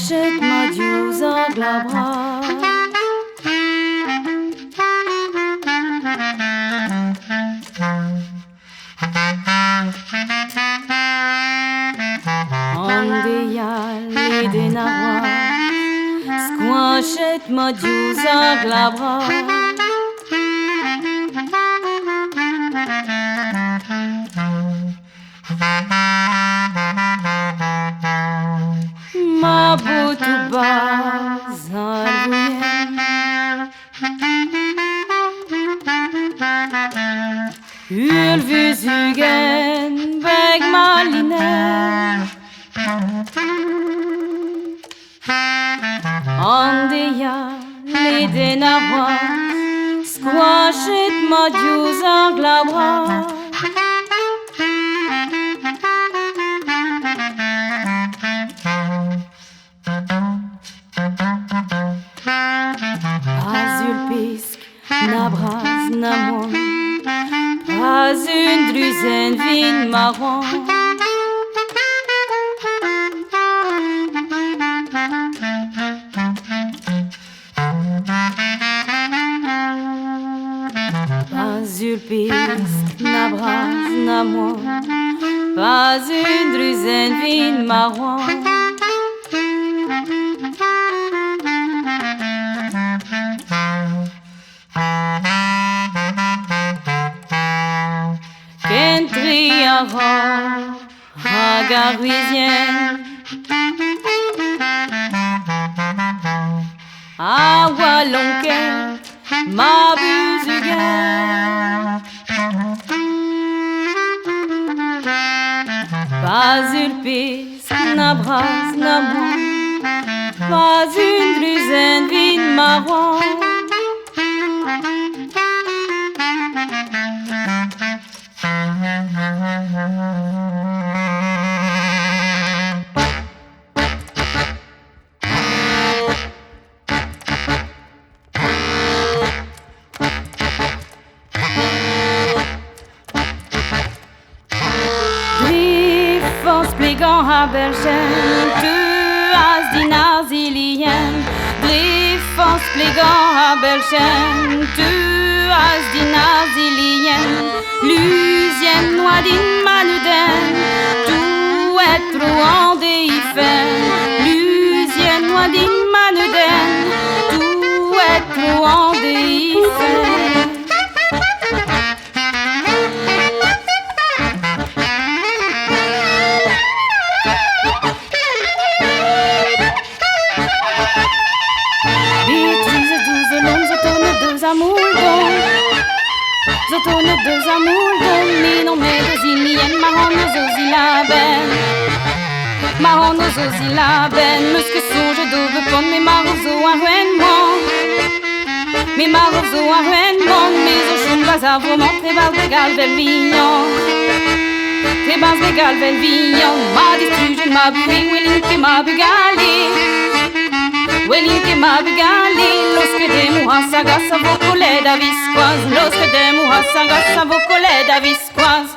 Squashet-ma diosa glabra. Andeyal heden wazh, squashet-ma diosa glabra. Ma botu baz alvoyen, ulvuzugen beg maliner. Andeya heden wazh, squashet-ma diosa glabra. Azulpisk, na braz, na moan, pas une druzen vin marron. Azulpisk, na braz, na moan, pas une druzen vin marron. Kentriara, hagaruisienne, awalonke, ma buzugen. Pas une piste, na bras, na moan, pas une druzen vin marron. Spligan habelchen, tu as dinar zilien. Drifan spligan habelchen, tu as dinar zilien. Lusien noadin manuden, tu et trop deifen. Lusien noadin manuden, tu et trop deifen. Zotourne deux amours ni non mais deux iliennes marron nos Silabenn, marron nos Silabenn, musque songe double comme mes marrozo un ruennement, mes marrozo un ruennement, mais au chou bazar vraiment très bas de galvel vignon, très bas de galvel vignon, ma distruge ma bui, willing que ma bugali. Welin que ma bugali, los que de muhasa gasa vos collègues à viscoise, los que de muhasa gasa vos collègues à viscoise.